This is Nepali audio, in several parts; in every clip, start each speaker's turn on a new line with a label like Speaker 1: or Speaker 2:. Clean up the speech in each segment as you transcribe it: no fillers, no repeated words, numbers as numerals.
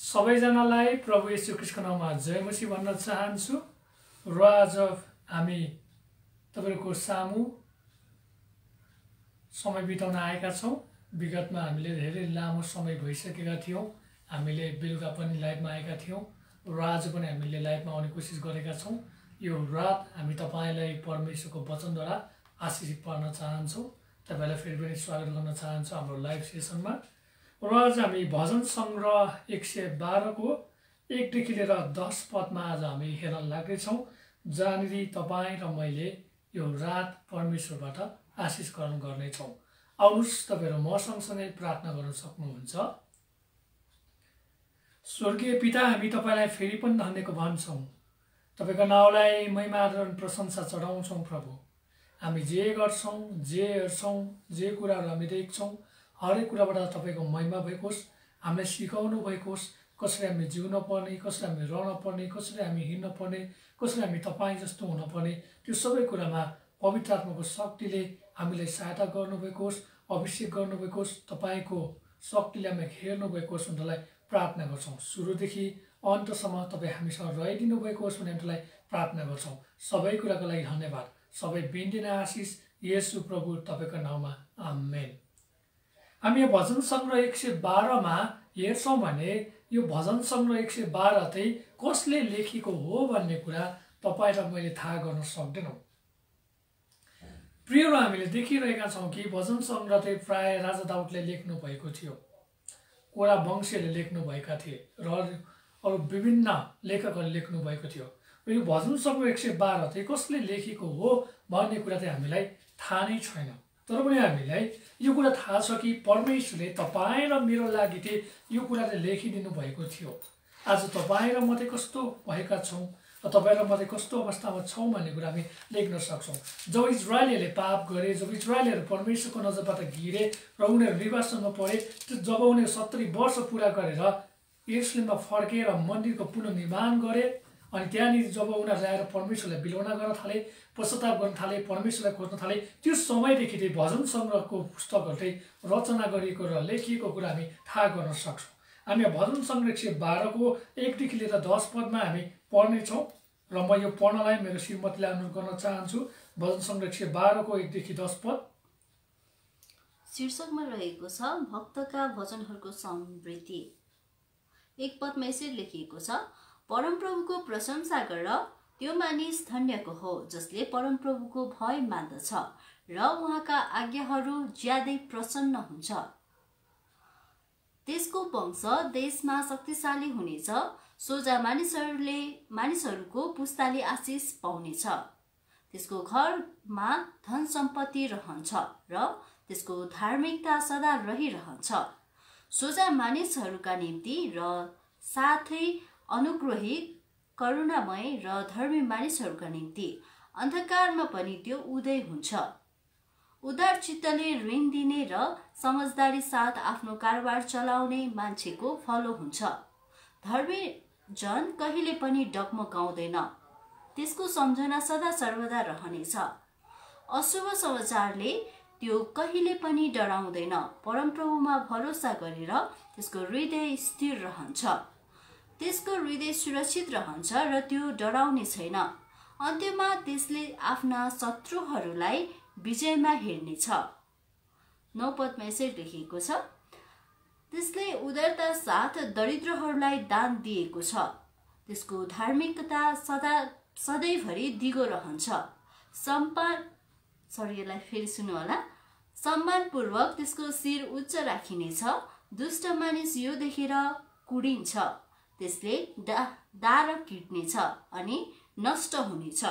Speaker 1: सबैजनालाई प्रभु येशू ख्रीष्टको नाममा जय मसीह भन्न चाहन्छु र आज हामी तपाईको सामु समय बिताउन आएका छौं। विगतमा हामीले धेरै लामो समय भइसकेका थियौं। हामीले बेलुका पनि लाइभमा आएका थियौं र आज पनि हामीले लाइभमा आउने कोसिस गरेका छौं। यो रात हामी तपाईलाई परमेश्वरको वचनद्वारा आशीषित पार्न चाहन्छौं। तपाईलाई फेरि पनि स्वागत गर्न चाहन्छु हाम्रो लाइभ सेसनमा। र आज हामी भजन संग्रह 112 को 1 देखि लिएर 10 पदमा आज हामी हेर्न लाग्दैछौं, जहाँनिर तपाई र मैले यो रात परमेश्वरबाट आशीष ग्रहण गर्नेछौं। आउनुस् तपाईहरु म सँगसँगै प्रार्थना गर्न सक्नुहुन्छ। स्वर्गीय पिता, हामी तपाईलाई फेरि पनि धन्यवाद भन्छौं। तपाईको नामलाई महिमा र प्रशंसा चढाउँछौं प्रभु। हामी जे गर्छौं, जे हेर्छौं, जे कुराहरु हामी देख्छौं, हरेक कुराबाट तपाईको महिमा भएको होस्। हामीलाई सिकाउनु भएको होस् कसरी हामी जिउन पर्ने, कसरी हामी रहन पर्ने, कसरी हामी हिँड्न पर्ने, कसरी हामी तपाई जस्तो हुन पर्ने, त्यो सबै कुरामा पवित्र आत्माको शक्तिले हामीलाई सहायता गर्नुभएको होस्, अभिषेक गर्नुभएको होस्, तपाईको शक्तिले हामी हेर्नु भएको होस् भन्नेलाई प्रार्थना गर्छौं। सुरुदेखि अन्तसम्म तपाई हामीसँग रहिदिनु भएको होस् भन्ने हामीलाई प्रार्थना गर्छौं। सबै कुराको लागि धन्यवाद। सबै बिन्दिने आशीष येशू प्रभु तपाईको नाममा, आमेन। हामी यो भजन संग्रह 112 मा हेर्छौं भने यो भजन संग्रह 112 चाहिँ कसले लेखेको हो भन्ने कुरा तपाई र मैले थाहा गर्न सक्दैनौं। प्रियहरू, हामीले देखिरहेका छौं कि भजन संग्रह चाहिँ प्राय राजा दाउदले लेख्नु भएको थियो, कोरा वंशीले लेख्नु भएका थिए र अरु विभिन्न लेखकहरूले लेख्नु भएको थियो। र यो भजन संग्रह 112 चाहिँ कसले लेखेको हो भन्ने कुरा चाहिँ हामीलाई थाहा नै छैन। तर पनि हामीलाई यो कुरा थाहा छ कि परमेश्वरले तपाई र मेरो लागि चाहिँ यो कुरा चाहिँ लेखिदिनु भएको थियो। आज तपाई र म चाहिँ कस्तो भएका छौं र तपाई र म चाहिँ कस्तो अवस्थामा छौं भन्ने कुरा हामी लेख्न सक्छौं। जब इजरायलीहरूले पाप गरे, जब इजरायलीहरू परमेश्वरको नजरबाट घिरे र उनीहरू विवादमा परे, जब उनीहरू 70 वर्ष पूरा गरेर यरुशलेममा फर्केर मन्दिरको पुनर्निर्माण गरे, अनि त्यहाँनिर जब उनीहरूले आएर परमेश्वरलाई बिलौना गर्न थाले, पश्चाताप गर्न थाले, परमेश्वरलाई खोज्न थाले, त्यो समयदेखि चाहिँ भजन संग्रहको पुस्तकहरू चाहिँ रचना गरिएको र लेखिएको कुरा हामी थाहा गर्न सक्छौं। हामी भजन संग्रह 112 को 1 देखि लिएर 10 पदमा हामी पढ्नेछौं र म यो पढ्नलाई मेरो श्रीमतीलाई अनुरोध गर्न चाहन्छु। भजन संग्रह 112 को 1 देखि 10 पद
Speaker 2: शीर्षकमा रहेको छ भक्तका भजनहरूको समृद्धि। 1 पदमा यसरी लेखिएको छ, परमप्रभुको प्रशंसा गर, त्यो मानिस धन्यको हो जसले परमप्रभुको भय मान्दछ र उहाँका आज्ञाहरू ज्यादै प्रसन्न हुन्छ। त्यसको वंश देशमा शक्तिशाली हुनेछ, सोझा मानिसहरूको पुस्ताले आशिष पाउनेछ। त्यसको घरमा धन सम्पत्ति रहन्छ र त्यसको धार्मिकता सदा रहिरहन्छ। सोझा मानिसहरूका निम्ति र साथै अनुग्रही, करुणामय र धर्मी मानिसहरूका निम्ति अन्धकारमा पनि त्यो उदय हुन्छ। उदार चित्तले ऋण दिने र समझदारी साथ आफ्नो कारोबार चलाउने मान्छेको फलो हुन्छ। धर्मी जन कहिले पनि डगमगाउँदैन, त्यसको सम्झना सदा सर्वदा रहनेछ। अशुभ समाचारले त्यो कहिले पनि डराउँदैन। परमप्रभुमा भरोसा गरेर त्यसको हृदय स्थिर रहन्छ। त्यसको हृदय सुरक्षित रहन्छ र त्यो डराउने छैन। अन्त्यमा त्यसले आफ्ना शत्रुहरूलाई विजयमा हेर्नेछ। 9 पदमा यसरी लेखिएको छ, त्यसले उदारता साथ दरिद्रहरूलाई दान दिएको छ। त्यसको धार्मिकता सधैँभरि दिगो रहन्छ। सम्मानपूर्वक त्यसको शिर उच्च राखिनेछ। दुष्ट मानिस यो देखेर कुडिन्छ, त्यसले दार किट्नेछ अनि नष्ट हुनेछ।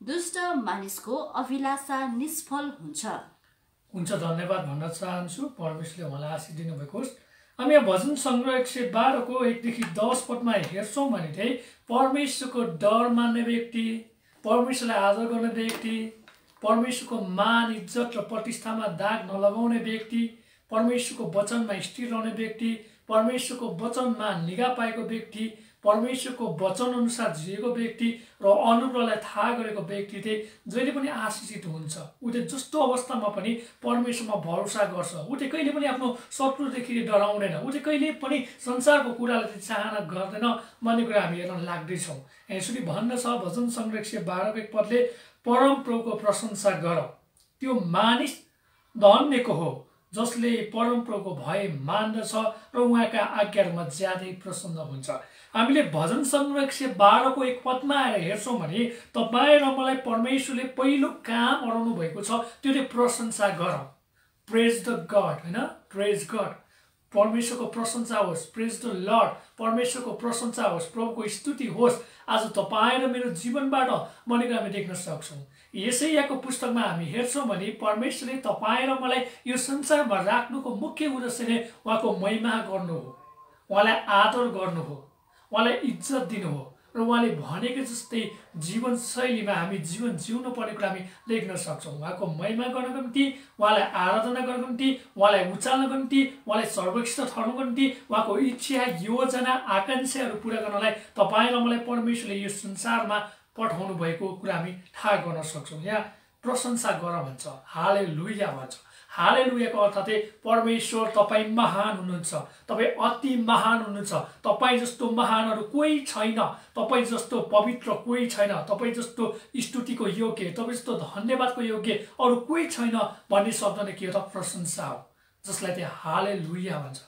Speaker 2: दुष्ट मानिसको अभिलाषा निष्फल हुन्छ।
Speaker 1: धन्यवाद भन्न चाहन्छु। परमेश्वरले उहाँलाई आशीष दिनुभएको होस्। हामी यहाँ भजन संग्रह 112 को 1 देखि 10 पदमा हेर्छौं भने चाहिँ परमेश्वरको डर मान्ने व्यक्ति, परमेश्वरलाई आदर गर्ने व्यक्ति, परमेश्वरको मान, इज्जत र प्रतिष्ठामा दाग नलगाउने व्यक्ति, परमेश्वरको वचनमा स्थिर रहने व्यक्ति, परमेश्वरको वचनमा निगाह पाएको व्यक्ति, परमेश्वरको वचनअनुसार जिएको व्यक्ति र अनुग्रहलाई थाहा गरेको व्यक्ति चाहिँ जहिले पनि आशिषित हुन्छ। ऊ चाहिँ जस्तो अवस्थामा पनि परमेश्वरमा भरोसा गर्छ। ऊ चाहिँ कहिले पनि आफ्नो शत्रुदेखि डराउँदैन। ऊ चाहिँ कहिले पनि संसारको कुरालाई चाहिँ चाहना गर्दैन भन्ने कुरा हामी हेर्न लाग्दैछौँ। यसरी भन्न छ भजन सङ्ग्रह 112 पदले, परमप्रभुको प्रशंसा गर, त्यो मानिस धन्यको हो जसले परमप्रभुको भय मान्दछ र उहाँका आज्ञाहरूमा ज्यादै प्रसन्न हुन्छ। हामीले भजन सङ्ग्रह 112 को 1 पदमा आएर हेर्छौँ भने तपाईँ र मलाई परमेश्वरले पहिलो काम अराउनु भएको छ, त्यो चाहिँ प्रशंसा गर। प्रेज द गड, होइन, प्रेज गड, परमेश्वरको प्रशंसा होस्, प्रेज द लर्ड, परमेश्वरको प्रशंसा होस्, प्रभुको स्तुति होस् आज तपाईँ र मेरो जीवनबाट भनेको हामी देख्न सक्छौँ। यशायाको पुस्तकमा हामी हेर्छौँ भने परमेश्वरले तपाईँ र मलाई यो संसारमा राख्नुको मुख्य उद्देश्य नै उहाँको महिमा गर्नु हो, उहाँलाई आदर गर्नु हो, उहाँलाई इज्जत दिनु हो र उहाँले भनेको जस्तै जीवनशैलीमा हामी जीवन जिउनु पर्ने कुरा हामी देख्न सक्छौँ। उहाँको महिमा गर्नको निम्ति, उहाँलाई आराधना गर्नको निम्ति, उहाँलाई उचाल्नको निम्ति, उहाँलाई सर्वोत्कृष्ट ठहर्नुको निम्ति, उहाँको इच्छा, योजना, आकाङ्क्षाहरू पुरा गर्नलाई तपाईँ र मलाई परमेश्वरले यो संसारमा पठाउनु भएको कुरा हामी थाहा गर्न सक्छौँ। यहाँ प्रशंसा गर भन्छ, हालेलुया भन्छ। हालेलुयाको अर्थ चाहिँ परमेश्वर तपाईँ महान हुनुहुन्छ, तपाईँ अति महान हुनुहुन्छ, तपाईँ जस्तो महानहरू कोही छैन, तपाईँ जस्तो पवित्र कोही छैन, तपाईँ जस्तो स्तुतिको योग्य, तपाईँ जस्तो धन्यवादको योग्य अरू कोही छैन भन्ने शब्द नै के हो त? प्रशंसा हो, जसलाई चाहिँ हालेलुया भन्छ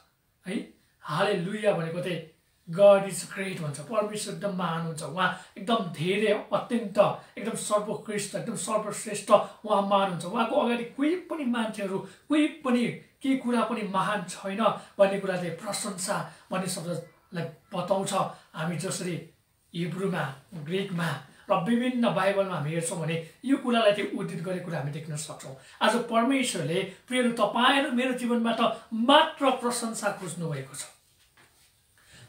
Speaker 1: है। हालेलुया भनेको चाहिँ गड इज ग्रेट भन्छ, परमेश्वर एकदम महान हुन्छ, उहाँ एकदम धेरै अत्यन्त एकदम सर्वोत्कृष्ट एकदम सर्वश्रेष्ठ उहाँ महान हुन्छ। उहाँको अगाडि कोही पनि मान्छेहरू कोही पनि केही कुरा पनि महान छैन भन्ने कुरा चाहिँ प्रशंसा भन्ने शब्दलाई बताउँछ। हामी जसरी हिब्रूमा, ग्रिकमा र विभिन्न बाइबलमा हामी हेर्छौँ भने यो कुरालाई चाहिँ उद्धृत गरेको कुरा हामी देख्न सक्छौँ। आज परमेश्वरले प्रियहरू तपाईँ र मेरो जीवनबाट मात्र प्रशंसा खोज्नु भएको छ।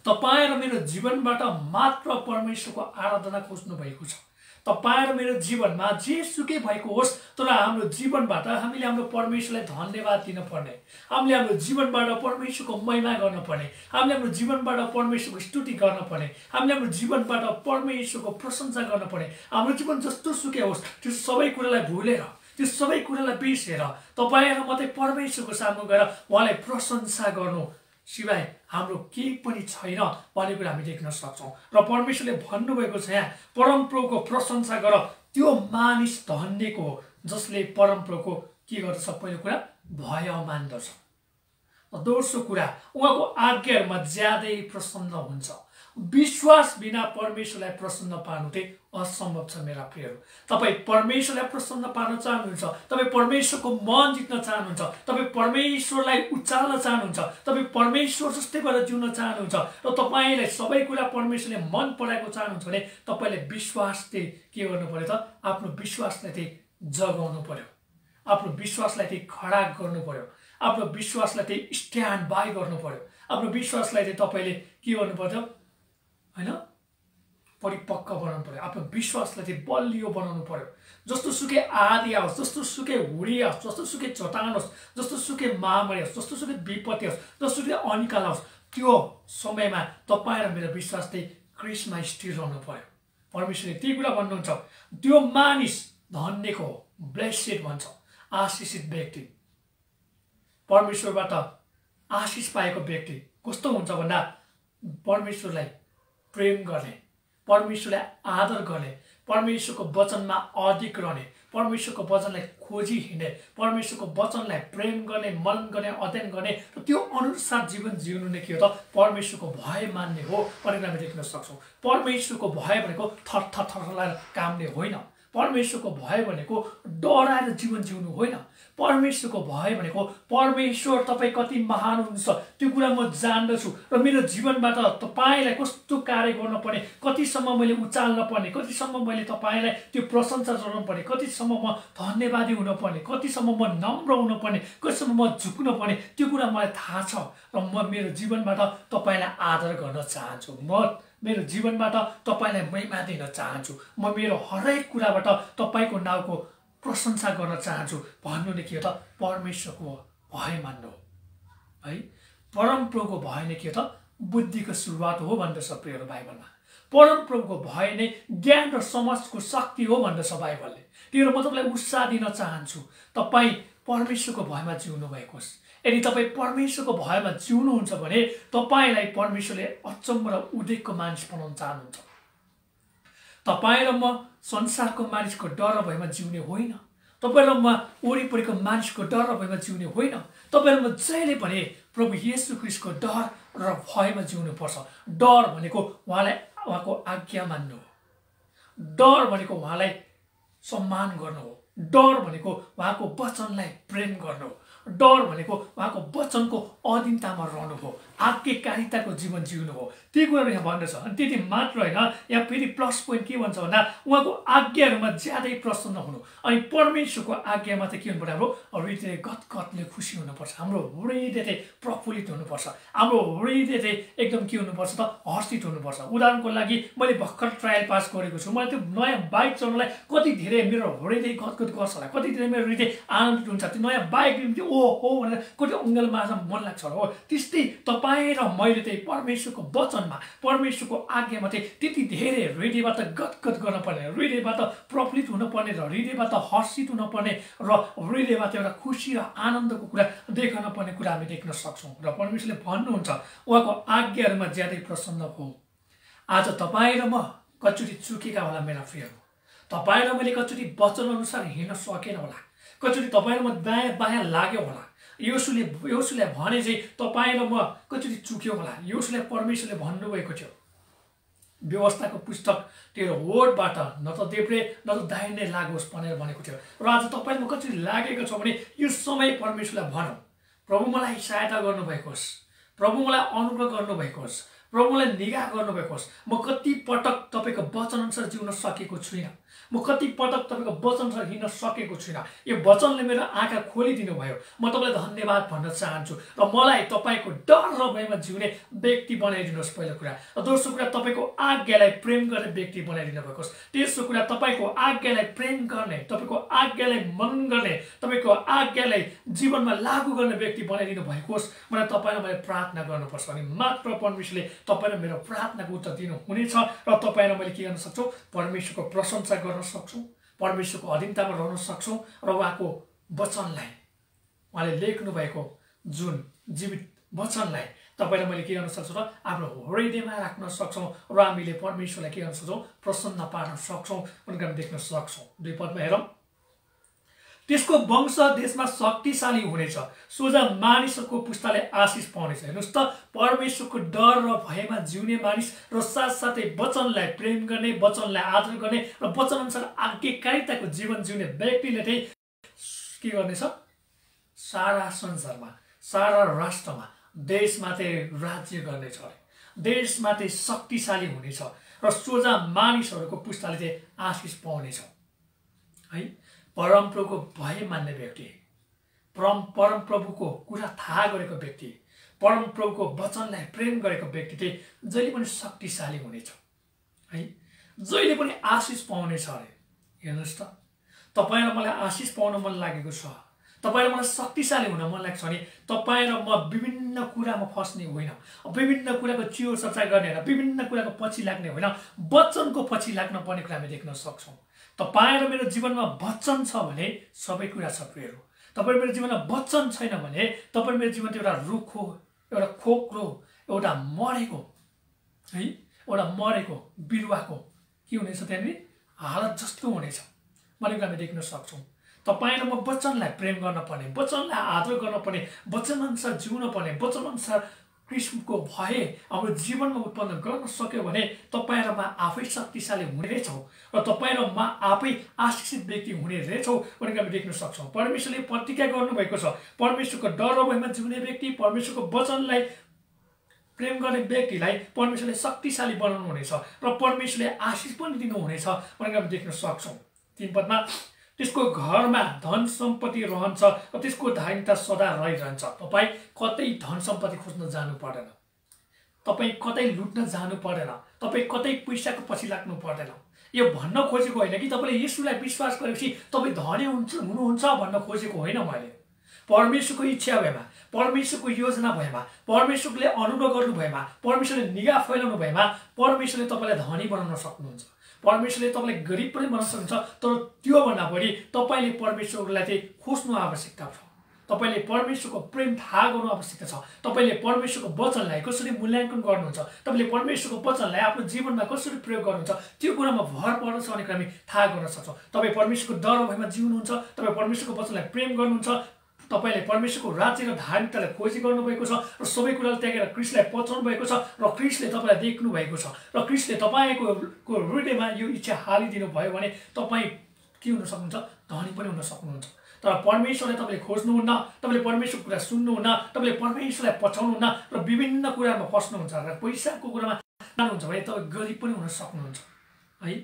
Speaker 1: तपाईँ र मेरो जीवनबाट मात्र परमेश्वरको आराधना खोज्नु भएको छ। तपाईँ र मेरो जीवनमा जे सुकै भएको होस्, तर हाम्रो जीवनबाट हामीले हाम्रो परमेश्वरलाई धन्यवाद दिनुपर्ने, हामीले हाम्रो जीवनबाट परमेश्वरको महिमा गर्नुपर्ने, हामीले हाम्रो जीवनबाट परमेश्वरको स्तुति गर्नुपर्ने, हामीले हाम्रो जीवनबाट परमेश्वरको प्रशंसा गर्नुपर्ने। हाम्रो जीवन जस्तो सुकै होस् त्यो सबै कुरालाई भुलेर, त्यो सबै कुरालाई बिर्सेर तपाईँ र मात्रै परमेश्वरको सामु गएर उहाँलाई प्रशंसा गर्नु सिवाय हाम्रो केही पनि छैन भन्ने कुरा हामी देख्न सक्छौँ। र परमेश्वरले भन्नुभएको छ यहाँ, परमप्रभुको प्रशंसा गर, त्यो मानिस धन्यको हो जसले परमप्रभुको के गर्दछ? पहिलो कुरा भय मान्दछ, दोस्रो कुरा उहाँको आज्ञाहरूमा ज्यादै प्रसन्न हुन्छ। विश्वास बिना परमेश्वरलाई प्रसन्न पार्नु चाहिँ असम्भव छ मेरा प्रियहरू। तपाईँ परमेश्वरलाई प्रसन्न पार्न चाहनुहुन्छ, तपाईँ परमेश्वरको मन जित्न चाहनुहुन्छ, तपाईँ परमेश्वरलाई उचाल्न चाहनुहुन्छ, तपाईँ परमेश्वर जस्तै भएर जिउन चाहनुहुन्छ र तपाईँलाई सबै कुरा परमेश्वरले मन पराएको चाहनुहुन्छ भने तपाईँले विश्वास चाहिँ के गर्नु पर्यो त? आफ्नो विश्वासलाई चाहिँ जगाउनु पर्यो, आफ्नो विश्वासलाई चाहिँ खडा गर्नु पर्यो, आफ्नो विश्वासलाई चाहिँ स्ट्यान्ड बाई गर्नु पर्यो, आफ्नो विश्वासलाई चाहिँ तपाईँले के गर्नु पर्छ होइन? परिपक्व बनाउनु पर्यो, आफ्नो विश्वासलाई चाहिँ बलियो बनाउनु पर्यो। जस्तो सुकै आँधी आओस्, जस्तो सुकै हुडी आओस्, जस्तो सुकै चट्टान होस्, जस्तो सुकै महामारी होस्, जस्तो सुकै विपत्ति होस्, जस्तो सुकै अनिकाल होस्, त्यो समयमा तपाईँ र मेरो विश्वास चाहिँ क्रिस्टमा स्थिर रहनु पर्यो। परमेश्वरले त्यही कुरा भन्नुहुन्छ, त्यो मानिस धन्यको हो, ब्लेसेड भन्छ, आशिषित व्यक्ति। परमेश्वरबाट आशिष पाएको व्यक्ति कस्तो हुन्छ भन्दा परमेश्वरलाई प्रेम गर्ने, परमेश्वरलाई आदर गर्ने, परमेश्वरको वचनमा अधिक रहने, परमेश्वरको वचनलाई खोजी हिँड्ने, परमेश्वरको वचनलाई प्रेम गर्ने, मनन गर्ने, अध्ययन गर्ने र त्यो अनुसार जीवन जिउनु नै के हो त? परमेश्वरको भय मान्ने हो भनेर हामी देख्न सक्छौँ। परमेश्वरको भय भनेको थर थर कामले होइन, परमेश्वरको भय भनेको डराएर जीवन जिउनु होइन, परमेश्वरको भय भनेको परमेश्वर तपाईँ कति महान हुनुहुन्छ त्यो कुरा म जान्दछु र मेरो जीवनबाट तपाईँलाई कस्तो कार्य गर्नुपर्ने, कतिसम्म मैले उचाल्न पर्ने, कतिसम्म मैले तपाईँलाई त्यो प्रशंसा जनाउनु पर्ने, कतिसम्म म धन्यवादी हुनुपर्ने, कतिसम्म म नम्र हुनुपर्ने, कतिसम्म म झुक्नु पर्ने, त्यो कुरा मलाई थाहा छ र म मेरो जीवनबाट तपाईँलाई आदर गर्न चाहन्छु। म मेरो जीवनबाट तपाईँलाई महिमा दिन चाहन्छु, म मेरो हरेक कुराबाट तपाईँको नाउँको प्रशंसा गर्न चाहन्छु भन्नु नै के हो त? परमेश्वरको भय मान्नु है। परमप्रभुको भय नै के हो त? बुद्धिको सुरुवात हो भन्दछ प्रियहरू बाइबलमा। परमप्रभुको भय नै ज्ञान र समझको शक्ति हो भन्दछ बाइबलले। त्यो म तपाईँलाई उत्साह दिन चाहन्छु, तपाईँ परमेश्वरको भयमा जिउनु भएको होस्। यदि तपाईँ परमेश्वरको भयमा जिउनुहुन्छ भने तपाईँलाई परमेश्वरले अचम्म र उदेकको मानिस बनाउन चाहनुहुन्छ। तपाईँ र म संसारको मानिसको डर र भयमा जिउने होइन, तपाईँ र म वरिपरिको मानिसको डर र भयमा जिउने होइन। तपाईँ र म जहिले पनि प्रभु येशू ख्रीष्टको डर र भयमा जिउनुपर्छ। डर भनेको उहाँको आज्ञा मान्नु हो, डर भनेको उहाँलाई सम्मान गर्नु हो, डर भनेको उहाँको वचनलाई प्रेम गर्नु हो, डर भनेको उहाँको वचनको अधीनतामा रहनु हो, आज्ञाकारिताको जीवन जिउनु हो। ती कुराहरू यहाँ भन्दछ। अनि त्यति मात्र होइन, यहाँ फेरि प्लस पोइन्ट के भन्छ भन्दा उहाँको आज्ञाहरूमा ज्यादै प्रसन्न हुनु। अनि परमेश्वरको आज्ञामा त के हुनुपर्छ, हाम्रो हृदय गदगदले खुसी हुनुपर्छ, हाम्रो हृदय चाहिँ प्रफुल्लित हुनुपर्छ, हाम्रो हृदय चाहिँ एकदम के हुनुपर्छ त हर्षित हुनुपर्छ। उदाहरणको लागि मैले भर्खर ट्रायल पास गरेको छु, मलाई त्यो नयाँ बाइक चलाउनलाई कति धेरै मेरो हृदय गदगद गर्छ होला, कति धेरै मेरो हृदय आनन्दित हुन्छ। त्यो नयाँ बाइक लिन्थ्यो ओ हो भनेर कति अङ्गलमा मन लाग्छ होला हो। त्यस्तै तपाईँ र मैले चाहिँ परमेश्वरको वचनमा, परमेश्वरको आज्ञामा चाहिँ त्यति धेरै हृदयबाट गदगद गर्न पर्ने, हृदयबाट प्रफुल्लित हुनुपर्ने र हृदयबाट हर्षित हुनुपर्ने र हृदयबाट एउटा खुसी र आनन्दको कुरा देखाउन पर्ने कुरा हामी देख्न सक्छौँ। र परमेश्वरले भन्नुहुन्छ उहाँको आज्ञाहरूमा ज्यादै प्रसन्न हो। आज तपाईँ र म कचोटि चुकेका होला मेरा प्रियहरू, तपाईँ र मैले कचोटि वचन अनुसार हिँड्न सकेन होला, कचोटि तपाईँ र म दायाँ बायाँ लाग्यो होला। योशुले भने चाहिँ तपाईँ र म कचोटि चुक्यो होला। योशुले परमेश्वरले भन्नुभएको थियो व्यवस्थाको पुस्तक 13 वर्डबाट न त देब्रे न त दाहिने लागोस् भनेर भनेको थियो। र आज तपाईँ म कचोटि लागेको छ भने यो समय परमेश्वरलाई भनौँ, प्रभु मलाई सहायता गर्नुभएको होस्, प्रभु मलाई अनुग्रह गर्नुभएको होस्, प्रभु मलाई निगाह गर्नुभएको होस्। म कति पटक तपाईँको वचन अनुसार जिउन सकेको छुइनँ, म कति पटक तपाईँको वचन अनुसार हिँड्न सकेको छुइनँ। यो वचनले मेरो आँखा खोलिदिनु भयो, म तपाईँलाई धन्यवाद भन्न चाहन्छु। र मलाई तपाईँको डर र भयमा जिउने व्यक्ति बनाइदिनुहोस् पहिलो कुरा। र दोस्रो कुरा तपाईँको आज्ञालाई प्रेम गर्ने व्यक्ति बनाइदिनु भएको होस्। तेस्रो कुरा तपाईँको आज्ञालाई प्रेम गर्ने, तपाईँको आज्ञालाई मनन गर्ने, तपाईँको आज्ञालाई जीवनमा लागू गर्ने व्यक्ति बनाइदिनु भएको होस्। मलाई तपाईँ र मैले प्रार्थना गर्नुपर्छ अनि मात्र परमेश्वरले तपाईँ र मेरो प्रार्थनाको उत्तर दिनुहुनेछ र तपाईँ र मैले के गर्न सक्छौँ, परमेश्वरको प्रशंसा गर्न सक्छौँ, परमेश्वरको अधीनतामा रहन सक्छौँ र उहाँको वचनलाई, उहाँले लेख्नु भएको जुन जीवित वचनलाई तपाईँ र मैले के गर्न सक्छौँ र आफ्नो हृदयमा राख्न सक्छौँ र हामीले परमेश्वरलाई के गर्न सक्छौँ, प्रसन्न पार्न सक्छौँ भनेर हामी देख्न सक्छौँ। 2 पदमा हेरौँ, त्यसको वंश देशमा शक्तिशाली हुनेछ, सोझा मानिसहरूको पुस्ताले आशिष पाउनेछ। हेर्नुहोस् त, परमेश्वरको डर र भयमा जिउने मानिस र साथसाथै वचनलाई प्रेम गर्ने, वचनलाई आदर गर्ने र वचन अनुसार आज्ञाकारिताको जीवन जिउने व्यक्तिले चाहिँ के गर्नेछ, सारा संसारमा, सारा राष्ट्रमा, देशमा चाहिँ राज्य गर्नेछ अरे, देशमा चाहिँ शक्तिशाली हुनेछ र सोझा मानिसहरूको पुस्ताले चाहिँ आशिष पाउनेछ है। परमप्रभुको भय मान्ने व्यक्ति, परमप्रभुको कुरा थाहा गरेको व्यक्ति, परमप्रभुको वचनलाई प्रेम गरेको व्यक्ति चाहिँ जहिले पनि शक्तिशाली हुनेछ है, जहिले पनि आशिष पाउनेछ अरे। हेर्नुहोस् त, तपाईँ र मलाई आशिष पाउन मन लागेको छ, तपाईँ र मलाई शक्तिशाली हुन मन लाग्छ भने तपाईँ र म विभिन्न कुरामा फस्ने होइन, विभिन्न कुराको चियो चर्चा गर्ने होइन, विभिन्न कुराको पछि लाग्ने होइन, वचनको पछि लाग्न पर्ने कुरा हामी देख्न सक्छौँ। तपाईँ र मेरो जीवनमा वचन छ भने सबै कुरा छ प्रियहरू। तपाईँ मेरो जीवनमा वचन छैन भने तपाईँ मेरो जीवन एउटा रुख हो, एउटा खोक्रो, एउटा मरेको है, एउटा मरेको बिरुवाको के हुनेछ, त्यहाँनिर हालत जस्तो हुनेछ भनेको हामी देख्न सक्छौँ। तपाईँ र म वचनलाई प्रेम गर्न पर्ने, वचनलाई आदर गर्न पर्ने, वचन अनुसार जिउन पर्ने, वचन अनुसार कृष्णको भय हाम्रो जीवनमा उत्पन्न गर्न सक्यो भने तपाईँ र म आफै शक्तिशाली हुने रहेछौँ र तपाईँ र म आफै आशिषित व्यक्ति हुने रहेछौँ भनेर हामी देख्न सक्छौँ। परमेश्वरले प्रतिज्ञा गर्नुभएको छ, परमेश्वरको डर र भयमा जिउने व्यक्ति, परमेश्वरको वचनलाई प्रेम गर्ने व्यक्तिलाई परमेश्वरले शक्तिशाली बनाउनु हुनेछ र परमेश्वरले आशिष पनि दिनुहुनेछ भनेर हामी देख्न सक्छौँ। 3 पदमा, त्यसको घरमा धन सम्पत्ति रहन्छ र त्यसको धार्मिकता सदा रहिरहन्छ। तपाईँ कतै धन सम्पत्ति खोज्न जानु पर्दैन, तपाईँ कतै लुट्न जानु पर्दैन, तपाईँ कतै पैसाको पछि लाग्नु पर्दैन। यो भन्न खोजेको होइन कि तपाईँले येशूलाई विश्वास गरेपछि तपाईँ धनी हुनुहुन्छ भन्न खोजेको होइन। मैले परमेश्वरको इच्छा भएमा, परमेश्वरको योजना भएमा, परमेश्वरले अनुग्रह गर्नु भएमा, परमेश्वरले निगाह फैलाउनु भएमा परमेश्वरले तपाईँलाई धनी बनाउन सक्नुहुन्छ। परमेश्वरले तपाईँलाई गरिब पनि बनाउन सक्नुहुन्छ। तर त्योभन्दा बढी तपाईँले परमेश्वरलाई चाहिँ खोज्नु आवश्यकता छ। तपाईँले परमेश्वरको प्रेम थाहा गर्नु आवश्यकता छ। तपाईँले परमेश्वरको वचनलाई कसरी मूल्याङ्कन गर्नुहुन्छ, तपाईँले परमेश्वरको वचनलाई आफ्नो जीवनमा कसरी प्रयोग गर्नुहुन्छ, त्यो कुरामा भर पर्दछ भन्ने कुरा हामी थाहा गर्न सक्छौँ। तपाईँ परमेश्वरको डर भएमा जिउनुहुन्छ, तपाईँ परमेश्वरको वचनलाई प्रेम गर्नुहुन्छ, तपाईँले परमेश्वरको राज्य र धार्मिकतालाई खोजी गर्नुभएको छ र सबै कुरालाई त्यागेर क्रिस्टलाई पचाउनु भएको छ र क्रिस्टले तपाईँलाई देख्नु भएको छ र क्रिस्टले तपाईँको हृदयमा यो इच्छा हालिदिनु भयो भने तपाईँ के हुन सक्नुहुन्छ, धनी पनि हुन सक्नुहुन्छ। तर परमेश्वरलाई तपाईँले खोज्नुहुन्न, तपाईँले परमेश्वरको कुरा सुन्नुहुन्न, तपाईँले परमेश्वरलाई पछाउनुहुन्न र विभिन्न कुरामा फस्नुहुन्छ र पैसाको कुरामा जानुहुन्छ भने तपाईँ गरिब पनि हुन सक्नुहुन्छ है।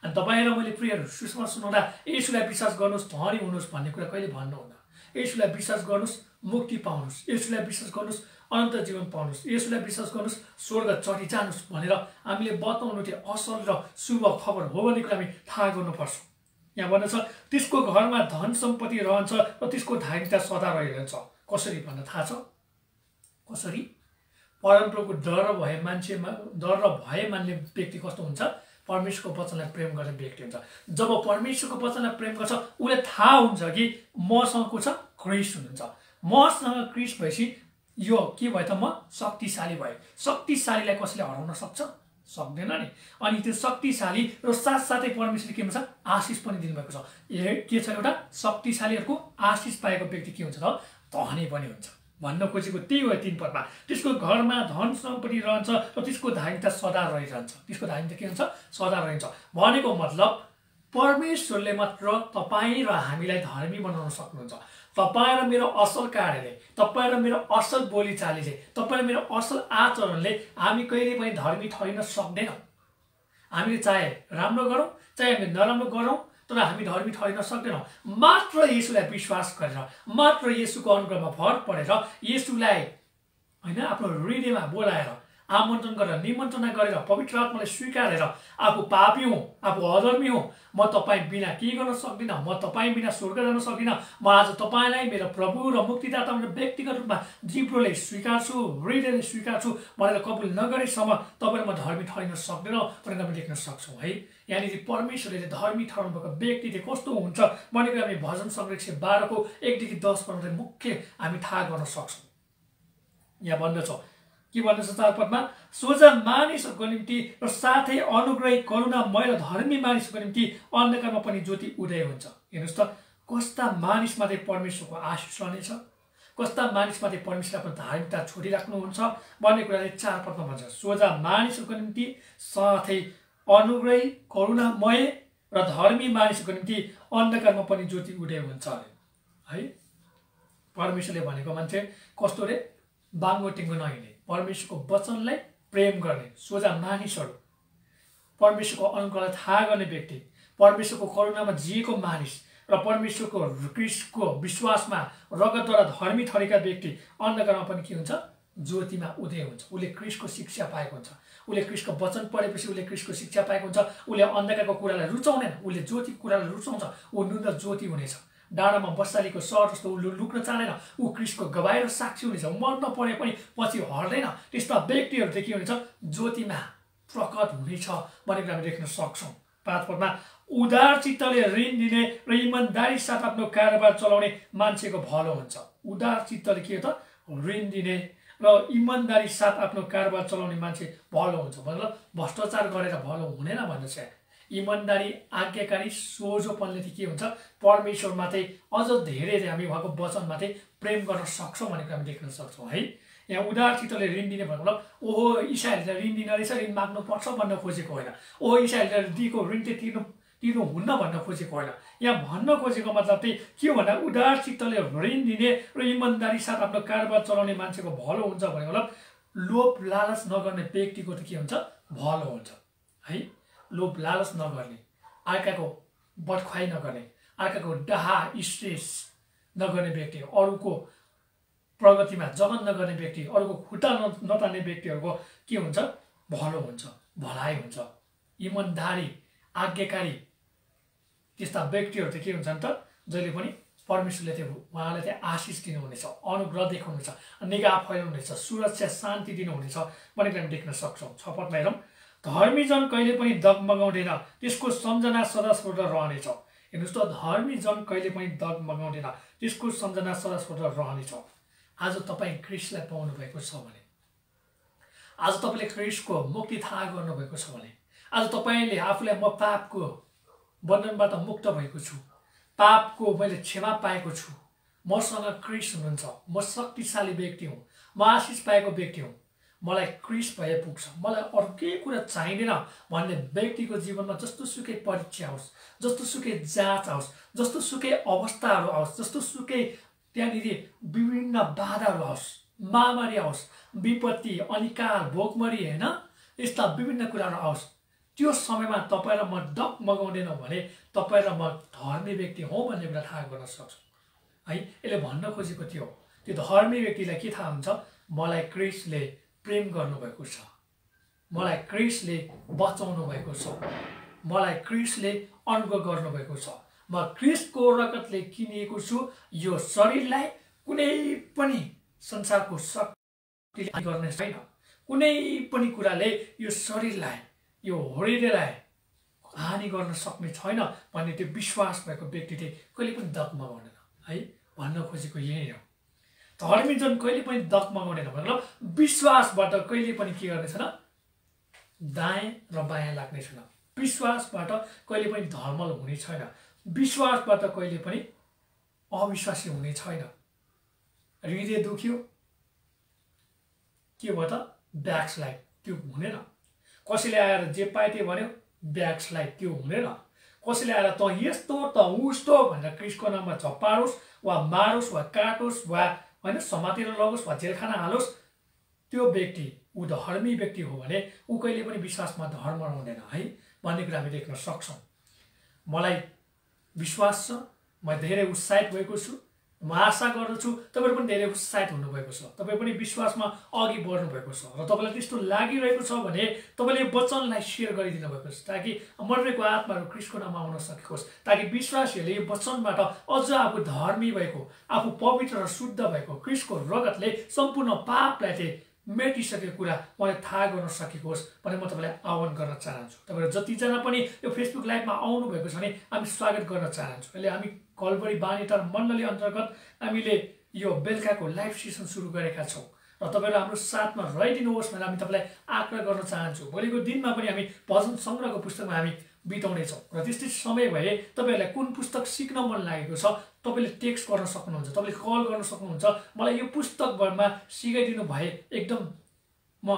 Speaker 1: अनि तपाईँ र मैले प्रियहरू सुसमाचार सुनाउँदा येशूलाई विश्वास गर्नुहोस् धनी हुनुहोस् भन्ने कुरा कहिले भन्नुहुन्न। येशूलाई विश्वास गर्नुहोस् मुक्ति पाउनुहोस्, येशूलाई विश्वास गर्नुहोस् अनन्त जीवन पाउनुहोस्, येशूलाई विश्वास गर्नुहोस् स्वर्ग चढी जानुहोस् भनेर हामीले बताउनु त्यो असल र शुभ खबर हो भन्ने कुरा हामी थाहा गर्नुपर्छ। यहाँ भन्दछ त्यसको घरमा धन सम्पत्ति रहन्छ र त्यसको धार्मिकता सदा रहिरहन्छ। कसरी भन्न थाहा छ? कसरी? परमप्रभुको डर र भय मान्ने व्यक्ति कस्तो हुन्छ? परमेश्वरको वचनलाई प्रेम गर्ने व्यक्ति हुन्छ। जब परमेश्वरको वचनलाई प्रेम गर्छ उसलाई थाहा हुन्छ कि मसँग को छ? क्रिस्ट हुनुहुन्छ। मसँग क्रिस्ट भएपछि यो के भयो त? म शक्तिशाली भएँ। शक्तिशालीलाई कसैले हराउन सक्छ? सक्दैन नि। अनि त्यो शक्तिशाली र साथसाथै परमेश्वरले के भन्छ? आशिष पनि दिनुभएको छ। के छ? एउटा शक्तिशालीहरूको आशिष पाएको व्यक्ति के हुन्छ त? धनी पनि हुन्छ। भन्न खोजेको त्यही हो 3 पदमा। त्यसको घरमा धन सम्पत्ति रहन्छ र त्यसको धार्मिकता सदा रहिरहन्छ। त्यसको धार्मिकता के हुन्छ? सदा रहन्छ। भनेको मतलब परमेश्वरले मात्र तपाईँ र हामीलाई धर्मी बनाउन सक्नुहुन्छ। तपाईँ र मेरो असल कार्यले, तपाईँ र मेरो असल बोलीचालीले, तपाईँ र मेरो असल आचरणले हामी कहिले पनि धर्मी ठहरिन सक्दैनौँ। हामीले चाहे राम्रो गरौँ चाहे हामीले नराम्रो गरौँ तर हामी धर्मी ठहरिन सक्दैनौँ। मात्र येशूलाई विश्वास गरेर, मात्र येशूको अनुग्रहमा भर परेर, येशूलाई होइन आफ्नो हृदयमा बोलाएर, आमन्त्रण गरेर, निमन्त्रणा गरेर, पवित्र आत्मालाई स्वीकारेर आफू पापी हुँ, आफू अधर्मी हुँ, म तपाईँ बिना के गर्न सक्दिनँ, म तपाईँ बिना स्वर्ग जान सक्दिनँ, म आज तपाईँलाई मेरो प्रभु र मुक्तिदाता मेरो व्यक्तिगत रूपमा जिब्रोले स्वीकार्छु, हृदयले स्वीकार्छु भनेर कबुल नगरेसम्म तपाईँ म धर्मी ठहरिन सक्दैनौँ भनेर हामी देख्न सक्छौँ है। यहाँनिर परमेश्वरले धर्मी ठहराउनु भएको व्यक्ति चाहिँ कस्तो हुन्छ भनेको हामी भजन सङ्ग्रह 112 को 1 देखि 10 पदमा मुख्य हामी थाहा गर्न सक्छौँ। यहाँ भन्दछ के भन्दछ 4 पदमा? सोझा मानिसहरूको निम्ति र साथै अनुग्रही करुणामय र धर्मी मानिसहरूको निम्ति अन्धकारमा पनि ज्योति उदय हुन्छ। हेर्नुहोस् त कस्ता मानिसमाथि परमेश्वरको आशिष रहनेछ, कस्ता मानिसमाथि परमेश्वरले आफ्नो धार्मिकता छोडिराख्नुहुन्छ भन्ने कुराले 4 पदमा भन्छ। सोझा मानिसहरूको निम्ति साथै अनुग्रही करुणामय र धर्मी मानिसहरूको निम्ति अन्धकारमा पनि ज्योति उदय हुन्छ है। परमेश्वरले भनेको मान्छे कस्तो रे? बाङ्गोटिङ्गो नहिँड्ने, परमेश्वरको वचनलाई प्रेम गर्ने सोझा मानिसहरू, परमेश्वरको अनुग्रहलाई थाहा गर्ने व्यक्ति, परमेश्वरको करुणामा जिएको मानिस र परमेश्वरको क्रिस्टको विश्वासमा रगतद्वारा धर्मी ठहरेका व्यक्ति अन्धकारमा पनि के हुन्छ? ज्योतिमा उदय हुन्छ। उसले क्रिस्टको शिक्षा पाएको हुन्छ, उसले क्रिस्टको वचन पढेपछि उसले क्रिस्टको शिक्षा पाएको हुन्छ। उसले अन्धकारको कुरालाई रुचाउँदैन, उसले ज्योतिको कुरालाई रुचाउँछ। ऊ नुन ज्योति हुनेछ। डाँडामा बसालीको सहर जस्तो ऊ लुक्न चाहँदैन, ऊ क्रिस्टको गवाही र साक्षी हुनेछ। मर्न परे पनि पछि हट्दैन। त्यस्ता व्यक्तिहरू चाहिँ के हुनेछ? ज्योतिमा प्रकट हुनेछ भनेर हामी देख्न सक्छौँ। 5 पदमा उदार चित्तले ऋण दिने र इमानदारी साथ आफ्नो कारोबार चलाउने मान्छेको भलो हुन्छ। उदार चित्तले के हो त? ऋण दिने र इमानदारी साथ आफ्नो कारोबार चलाउने मान्छे भलो हुन्छ। मतलब भ्रष्टाचार गरेर भलो हुँदैन भन्दैछ। इमानदारी आज्ञाकारी सोझोपनले चाहिँ के हुन्छ? परमेश्वरमाथि अझ धेरै हामी उहाँको वचनमाथि प्रेम गर्न सक्छौँ भनेको हामी देख्न सक्छौँ है। यहाँ उदार चित्तले ऋण दिने भन्नु मतलब ओहो इसाईहरूले ऋण दिन रहेछ, ऋण माग्नुपर्छ भन्न खोजेको होइन। ओहो इसाईहरूले दिएको ऋण चाहिँ तिर्नु हुन्न भन्न खोजेको होइन। यहाँ भन्न खोजेको मतलब चाहिँ के हो भन्दा उदार चित्तले ऋण दिने र इमानदारी साथ आफ्नो कारोबार चलाउने मान्छेको भलो हुन्छ भनेको मतलब लोभ लालच नगर्ने व्यक्तिको त के हुन्छ? भलो हुन्छ है। लोभ लालच नगर्ने, अर्काको बटखुवाई नगर्ने, अर्काको डाहा स्ट्रेस नगर्ने व्यक्ति, अरूको प्रगतिमा जगन नगर्ने व्यक्ति, अरूको खुट्टा नतान्ने व्यक्तिहरूको के हुन्छ? भलो हुन्छ, भलाइ हुन्छ। इमानदारी आज्ञाकारी त्यस्ता व्यक्तिहरू चाहिँ के हुन्छन् त? जहिले पनि परमेश्वरले चाहिँ उहाँलाई चाहिँ आशिष दिनुहुनेछ, अनुग्रह देखाउनेछ, निगाह फैलाउनेछ, सुरक्षा शान्ति दिनुहुनेछ भनेर हामी देख्न सक्छौँ। 6 पदमा हेरौँ, धर्मी जन कहिले पनि डगमगाउँदैन, त्यसको सम्झना सदा सर्वदा रहनेछ। हेर्नुहोस् त, धर्मी जन कहिले पनि डगमगाउँदैन, त्यसको सम्झना सदा सर्वदा रहनेछ। आज तपाईँ ख्रीष्टलाई पाउनु भएको छ भने, आज तपाईँले ख्रीष्टको मुक्ति थाहा गर्नुभएको छ भने, आज तपाईँले आफूलाई म पापको बन्धनबाट मुक्त भएको छु, पापको मैले क्षमा पाएको छु, मसँग ख्रीष्ट हुनुहुन्छ, म शक्तिशाली व्यक्ति हुँ, म आशिष पाएको व्यक्ति हुँ, मलाई ख्रीष्ट भए पुग्छ, मलाई अरू केही कुरा चाहिँदैन भन्ने व्यक्तिको जीवनमा जस्तो सुकै परीक्षा आओस्, जस्तो सुकै जाँच आओस्, जस्तो सुकै अवस्थाहरू आओस्, जस्तो सुकै त्यहाँनिर विभिन्न बाधाहरू आओस्, महामारी आओस्, विपत्ति, अनिकाल, भोकमरी, होइन, यस्ता विभिन्न कुराहरू आओस्, त्यो समयमा तपाईँ र म डगमगाउँदैनौँ भने तपाईँ र म धर्मी व्यक्ति हौँ भन्ने कुरा थाहा गर्न सक्छौँ है। यसले भन्न खोजेको थियो, त्यो धर्मी व्यक्तिलाई के थाहा हुन्छ, मलाई ख्रीष्टले प्रेम गर्नुभएको छ, मलाई ख्रीष्टले बचाउनु भएको छ, मलाई ख्रीष्टले अनुग्रह गर्नुभएको छ, म ख्रीष्टको रगतले किनिएको छु, यो शरीरलाई कुनै पनि संसारको शक्तिले गर्ने छैन, कुनै पनि कुराले यो शरीरलाई, यो हृदयलाई हानि गर्न सक्ने छैन भन्ने त्यो विश्वास भएको व्यक्तिले कहिले पनि डगमगाउँदैन है। भन्न खोजेको यही हो, धर्मी जन कहिले पनि डगमगाउँदैन मतलब विश्वासबाट कहिले पनि के गर्ने छैन, दायाँ र बायाँ लाग्ने छैन, विश्वासबाट कहिले पनि धर्मल हुने छैन, विश्वासबाट कहिले पनि अविश्वासी हुने छैन। हृदय दुख्यो के भयो त, ब्याकस्लाइड, त्यो हुँदैन। कसैले आएर जे पाए त्यो भन्यो, ब्याकस्लाइड, त्यो हुँदैन। कसैले आएर त यस्तो त उस्तो भनेर ख्रीष्टको नाममा झपारोस् वा मारोस् वा काटोस् वा होइन समातेर लगोस् वा जेलखाना हालोस्, त्यो व्यक्ति ऊ धर्मी व्यक्ति हो भने ऊ कहिले पनि विश्वासमा धर्म रहँदैन है भन्ने कुरा हामी देख्न सक्छौँ। मलाई विश्वास छ, म धेरै उत्साहित भएको छु, म आशा गर्दछु तपाईहरु पनि धेरै उत्साहित हुनुभएको छ, तपाईँ पनि विश्वासमा अघि बढ्नुभएको छ र तपाईँलाई त्यस्तो लागिरहेको छ भने तपाईँले यो वचनलाई सेयर गरिदिनु भएको छ ताकि मरेको आत्माहरू ख्रीष्टको नाममा आउन सकोस्, ताकि विश्वासीहरूले यो वचनबाट अझ आफू धर्मी भएको, आफू पवित्र र शुद्ध भएको ख्रीष्टको रगतले सम्पूर्ण पापलाई चाहिँ मेटिसकेको कुरा मलाई थाहा गर्न सकेको होस् भने म तपाईँलाई आह्वान गर्न चाहन्छु। तपाईँहरू जतिजना पनि यो फेसबुक लाइभमा आउनुभएको छ भने हामी स्वागत गर्न चाहन्छु। अहिले हामी कलवरी बानीटार मण्डली अन्तर्गत हामीले यो बेलुकाको लाइभ सेसन सुरु गरेका छौँ र तपाईँहरू हाम्रो साथमा रहिदिनुहोस् भनेर हामी तपाईँलाई आग्रह गर्न चाहन्छु। भोलिको दिनमा पनि हामी भजन सङ्ग्रहको पुस्तकमा हामी बिताउनेछौँ र त्यस्तै समय भए तपाईँहरूलाई कुन पुस्तक सिक्न मन लागेको छ तपाईँले टेक्स्ट गर्न सक्नुहुन्छ, तपाईँले कल गर्न सक्नुहुन्छ, मलाई यो पुस्तकमा सिकाइदिनु भए एकदम म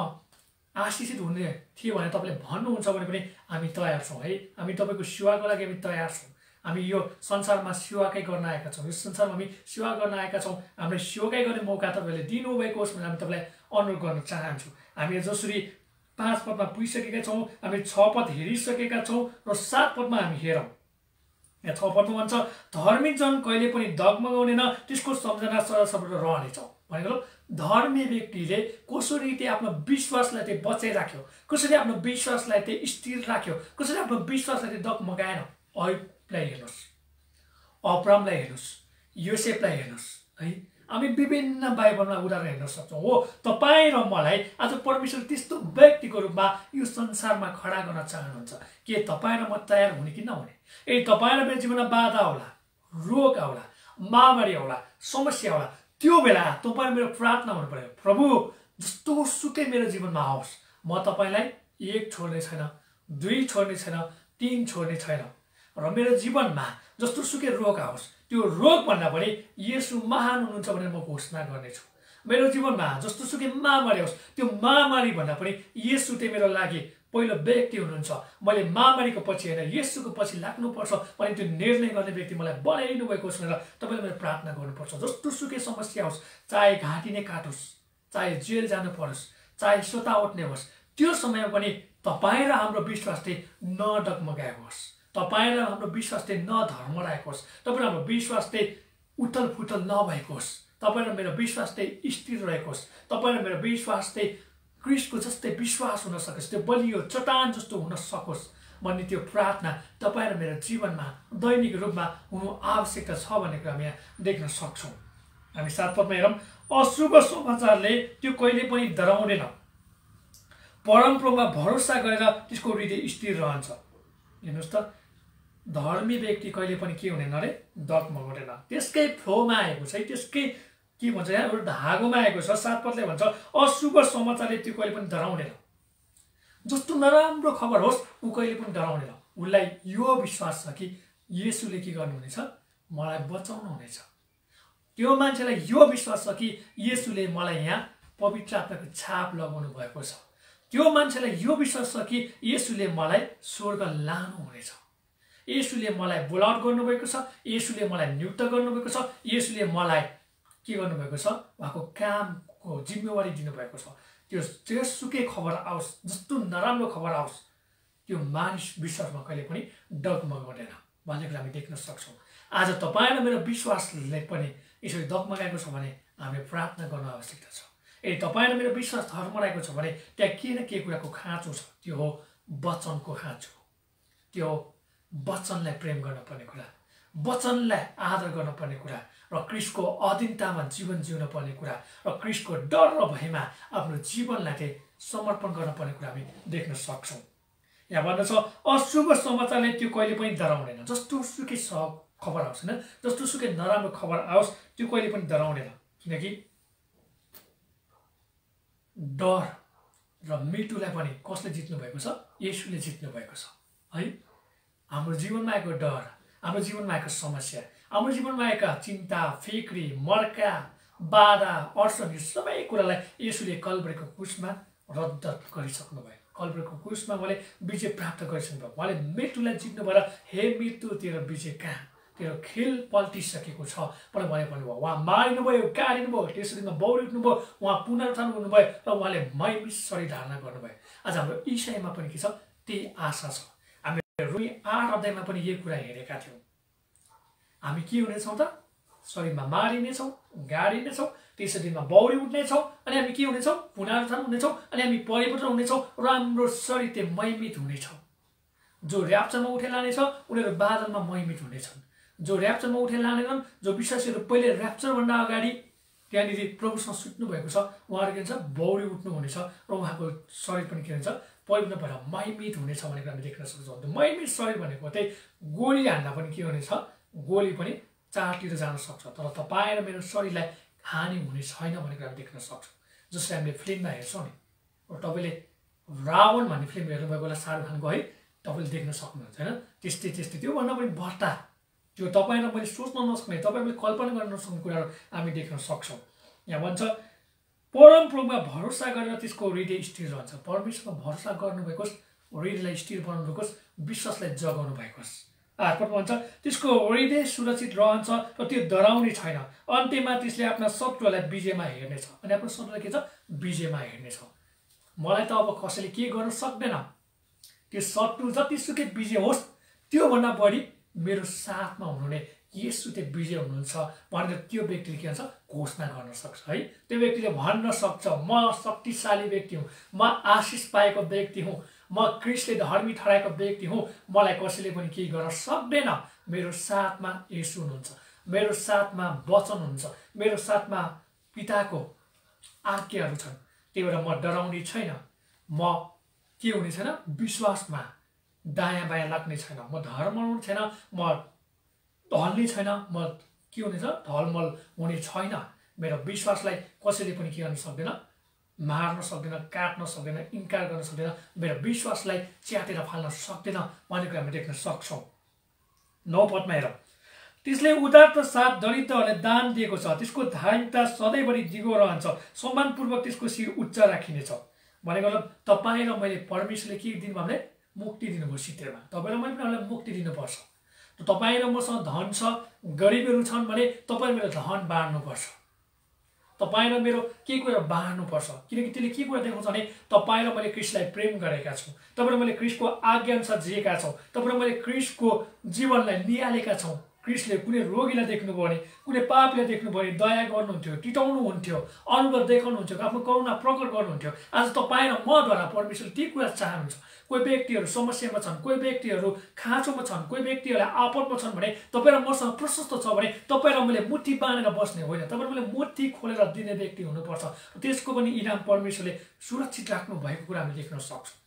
Speaker 1: आशिषित हुने थिएँ भने तपाईँले भन्नुहुन्छ भने पनि हामी तयार छौँ है। हामी तपाईँको सेवाको लागि हामी तयार छौँ। हामी यो संसारमा सेवाकै गर्न आएका छौँ, यो संसारमा हामी सेवा गर्न आएका छौँ। हामीले सेवाकै गर्ने मौका तपाईँले दिनुभएको होस् भनेर हामी तपाईँलाई अनुरोध गर्न चाहन्छु। हामीले जसरी 5 पदमा पुगिसकेका छौँ, हामी 6 पद हेरिसकेका छौँ र 7 पदमा हामी हेरौँ। यहाँ 6 पदमा भन्छ धर्मी जन कहिले पनि डगमगाउँदैन, त्यसको सम्झना सदा सर्वदा रहनेछ। भनेको धर्मी व्यक्तिले कसरी त्यो आफ्नो विश्वासलाई चाहिँ बचाइराख्यो, कसरी आफ्नो विश्वासलाई चाहिँ स्थिर राख्यो, कसरी आफ्नो विश्वासलाई चाहिँ डगमगाएन। अयुबलाई हेर्नुहोस्, अब्रामलाई हेर्नुहोस्, योसेफलाई हेर्नुहोस् है। हामी विभिन्न बाइबलमा उदाहरण हेर्न सक्छौँ। हो, तपाईँ र मलाई आज परमेश्वर त्यस्तो व्यक्तिको रूपमा यो संसारमा खडा गर्न चाहनुहुन्छ। के तपाईँ र म तयार हुने कि नहुने? तपाईँ र मेरो जीवनमा बाधा होला, रोग आउला, महामारी आउला, समस्या होला, त्यो बेला तपाईँ मेरो प्रार्थना हुनु पर्यो, प्रभु जस्तो सुकै मेरो जीवनमा आओस्, म तपाईँलाई 1 छोड्ने छैन, 2 छोड्ने छैन, 3 छोड्ने छैन र मेरो जीवनमा जस्तो सुकै रोग आओस्, त्यो रोगभन्दा पनि येशू महान हुनुहुन्छ भनेर म घोषणा गर्नेछु। मेरो जीवनमा जस्तो सुकै महामारी आओस्, त्यो महामारी भन्दा पनि येशू चाहिँ मेरो लागि पहिलो व्यक्ति हुनुहुन्छ। मैले महामारीको पछि होइन येशूको पछि लाग्नुपर्छ भने त्यो निर्णय गर्ने व्यक्ति मलाई बनाइदिनु भएको होस् भनेर तपाईँले मैले प्रार्थना गर्नुपर्छ। जस्तो सुकै समस्या होस्, चाहे घाँटी नै काटोस्, चाहे जेल जानु परोस्, चाहे सतावट नै होस्, त्यो समयमा पनि तपाईँ र हाम्रो विश्वास चाहिँ नडगमगाएको होस्, तपाईँ र हाम्रो विश्वास चाहिँ नधर्मराएको होस्, तपाईँ र हाम्रो विश्वास चाहिँ उथल फुटल नभएको होस्, तपाईँ र मेरो विश्वास चाहिँ स्थिर रहेको होस्, तपाईँ र मेरो विश्वास चाहिँ क्रिस्टको जस्तै विश्वास हुन सकोस्, त्यो बलियो चट्टान जस्तो हुन सकोस् भन्ने त्यो प्रार्थना तपाईँ र मेरो जीवनमा दैनिक रूपमा हुनु आवश्यकता छ भन्ने कुरा हामी यहाँ देख्न सक्छौँ। हामी 7 पदमा हेरौँ, अशुभ समाचारले त्यो कहिले पनि डराउँदैन, परमप्रभुमा भरोसा गरेर त्यसको हृदय स्थिर रहन्छ। हेर्नुहोस् त, धर्मी व्यक्ति कहिले पनि के हुँदैन अरे, डगमगाउँदैन, त्यसकै फ्लोमा आएको छ, त्यसकै के भन्छ यहाँ एउटा धागोमा आएको छ। 7 पदले भन्छ अशुभ समाचारले त्यो कहिले पनि डराउँदैन, जस्तो नराम्रो खबर होस् ऊ कहिले पनि डराउँदैन। उसलाई यो विश्वास छ कि येशूले के गर्नुहुनेछ, मलाई बचाउनुहुनेछ। त्यो मान्छेलाई यो विश्वास छ कि येशूले मलाई यहाँ पवित्र आत्माको छाप लगाउनु भएको छ। त्यो मान्छेलाई यो विश्वास छ कि येशूले मलाई स्वर्ग लानुहुनेछ, येशूले मलाई बोलाउट गर्नुभएको छ, येशूले मलाई नियुक्त गर्नुभएको छ, येशूले मलाई के गर्नुभएको छ, उहाँको कामको जिम्मेवारी दिनुभएको छ। त्यो जेसुकै खबर आओस्, जस्तो नराम्रो खबर आओस्, त्यो मानिस विश्वासमा कहिले पनि डगमगाउँदैन भन्ने कुरा हामी देख्न सक्छौँ। आज तपाईँ र मेरो विश्वासले पनि यसरी डगमगाएको छ भने हामीले प्रार्थना गर्न आवश्यकता छ। यदि तपाईँ र मेरो विश्वास धर्मराएको छ भने त्यहाँ के न के कुराको खाँचो छ, त्यो हो वचनको खाँचो, त्यो हो वचनलाई प्रेम गर्नुपर्ने कुरा, वचनलाई आदर गर्नुपर्ने कुरा, र क्रिस्टको अधीनतामा जीवन जिउन पर्ने कुरा, र क्रिस्टको डर र भयमा आफ्नो जीवनलाई चाहिँ समर्पण गर्नुपर्ने कुरा हामी देख्न सक्छौँ। यहाँ भन्दछ अशुभ समाचारले त्यो कहिले पनि डराउँदैन, जस्तो सुकै खबर आओस्, होइन, जस्तो सुकै नराम्रो खबर आओस् त्यो कहिले पनि डराउँदैन, किनकि डर र मृत्युलाई पनि कसले जित्नु भएको छ, येशूले जित्नु भएको छ है। हाम्रो जीवनमा आएको डर, हाम्रो जीवनमा आएको समस्या, हाम्रो जीवनमा आएका चिन्ता, फिक्री, मर्का, बाधा, अडचन, यो सबै कुरालाई येशूले कल्भरीको क्रुसमा रद्द गरिसक्नु भयो। कल्भरीको क्रुसमा उहाँले विजय प्राप्त गरिसक्नु भयो। उहाँले मृत्युलाई जित्नु भएर हे मृत्यु तेरो विजय कहाँ, तेरो खेल पल्टिसकेको छ भनेर उहाँले भन्नुभयो। उहाँ मारिनुभयो, गाडिनुभयो, त्यसरी बौरी उठ्नुभयो, उहाँ पुनरुत्थान हुनुभयो र उहाँले महिमित शरीर धारण गर्नुभयो। आज हाम्रो ईसाईमा पनि के छ, त्यही आशा छ। हामी रोमी 8 अध्यायमा पनि यही कुरा हेरेका थियौँ। हामी के हुनेछौँ त, शरीरमा मारिनेछौँ, गाडिनेछौँ, त्यसै दिनमा बौरी उठ्नेछौँ, अनि हामी के हुनेछौँ, पुनरुत्थान हुनेछौँ, अनि हामी परिवर्तन हुनेछौँ र हाम्रो शरीर त्यो महिमित हुनेछ। जो र्याप्चरमा उठे लानेछ उनीहरू बादलमा महिमित हुनेछन्। जो र्याप्चरमा उठे लानेछन्, जो विश्वासीहरू पहिले र्याप्चरभन्दा अगाडि त्यहाँनिर प्रभुसँग सुत्नु भएको छ, उहाँहरू के भन्छ, बौरी उठ्नु हुनेछ र उहाँको शरीर पनि के हुन्छ, परिवर्तन भएर महिमित हुनेछ भनेर हामी देख्न सक्छौँ। त्यो महिमित शरीर भनेको चाहिँ गोली हान्दा पनि के हुनेछ, गोली पनि चारतिर जान सक्छ, तर तपाईँ र मेरो शरीरलाई हानि हुने छैन भन्ने कुरा हामी देख्न सक्छौँ। जसरी हामीले फिल्ममा हेर्छौँ नि, तपाईँले रावण भन्ने फिल्म हेर्नुभएको होला शाहरुख खानको है, तपाईँले देख्न सक्नुहुन्छ होइन, त्यस्तै त्योभन्दा पनि बढ्ता त्यो तपाईँ र मैले सोच्न नसक्ने, तपाईँले कल्पना गर्न नसक्ने कुराहरू हामी देख्न सक्छौँ। यहाँ भन्छ परमप्रभुमा भरोसा गरेर त्यसको हृदय स्थिर रहन्छ। परमेश्वरमा भरोसा गर्नुभएकोस्, हृदयलाई स्थिर बनाउनु भएकोस्, विश्वासलाई जगाउनु भएकोस्। आत्मा भन्छ त्यसको हृदय सुरक्षित रहन्छ र त्यो डराउने छैन। अन्त्यमा त्यसले आफ्ना शत्रुलाई विजयमा हेर्नेछ। अनि आफ्नो शत्रुलाई के छ, विजयमा हेर्नेछ। मलाई त अब कसैले के गर्न सक्दैन, त्यो शत्रु जतिसुकै विजय होस् त्योभन्दा बढी मेरो साथमा हुनुहुने येशू त्यो विजय हुनुहुन्छ भनेर त्यो व्यक्तिले के भन्छ, घोषणा गर्न सक्छ है। त्यो व्यक्तिले भन्न सक्छ म शक्तिशाली व्यक्ति हुँ, म आशिष पाएको व्यक्ति हुँ, म क्रिस्टले धर्मी ठहराएको व्यक्ति हुँ, मलाई कसैले पनि केही गर्न सक्दैन। मेरो साथमा येशू हुनुहुन्छ, मेरो साथमा वचन हुन्छ, मेरो साथमा पिताको आज्ञाहरू छन्। त्यही भएर म डराउने छैन, म के हुने छैन, विश्वासमा दायाँ बायाँ लाग्ने छैन, म धर्म हुने छैन, म ढल्ने छैन, म के हुनेछ, ढलमल हुने छैन। मेरो विश्वासलाई कसैले पनि के गर्न सक्दैन, मार्न सक्दैन, काट्न सक्दैन, इन्कार गर्न सक्दैन, मेरो विश्वासलाई च्यातेर फाल्न सक्दैन भन्ने कुरा हामी देख्न सक्छौँ। 9 पदमा हेरौँ, त्यसले उदारता साथ दरिद्रहरूलाई दान दिएको छ, त्यसको धार्मिकता सधैँभरि दिगो रहन्छ, सम्मानपूर्वक त्यसको शिर उच्च राखिनेछ। भनेको तपाईँ र मैले परमेश्वरले के दिनुभयो भने मुक्ति दिनुभयो सित्तैमा। तपाईँ र मैले पनि हामीलाई मुक्ति दिनुपर्छ। तपाईँ र मसँग धन छ, गरिबहरू छन् भने तपाईँ मेरो धन बाँड्नुपर्छ, तपाईँ र मेरो के कुरा बाँड्नुपर्छ, किनकि त्यसले के कुरा देखाउँछ भने तपाईँ र मैले क्रिस्टलाई प्रेम गरेका छौँ, तपाईँ र मैले क्रिस्टको आज्ञा अनुसार जिएका छौँ, तपाईँ र मैले क्रिस्टको जीवनलाई निहालेका छौँ, क्रिस्टले कुनै रोगीलाई देख्नुभयो भने, कुनै पापीलाई देख्नुभयो भने दया गर्नुहुन्थ्यो, टिटाउनुहुन्थ्यो, अनुभव देखाउनुहुन्थ्यो, आफ्नो करुणा प्रकट गर्नुहुन्थ्यो। आज तपाईँ र मद्वारा परमेश्वरले ती कुरा चाहनुहुन्छ। कोही व्यक्तिहरू समस्यामा छन्, कोही व्यक्तिहरू खाँचोमा छन्, कोही व्यक्तिहरूलाई आपदमा छन् भने तपाईँ र मसँग प्रशस्त छ भने तपाईँ र मैले मुठी बाँधेर बस्ने होइन, तपाईँ मैले मुठी खोलेर दिने व्यक्ति हुनुपर्छ। त्यसको पनि इनाम परमेश्वरले सुरक्षित राख्नु भएको कुरा हामी देख्न सक्छौँ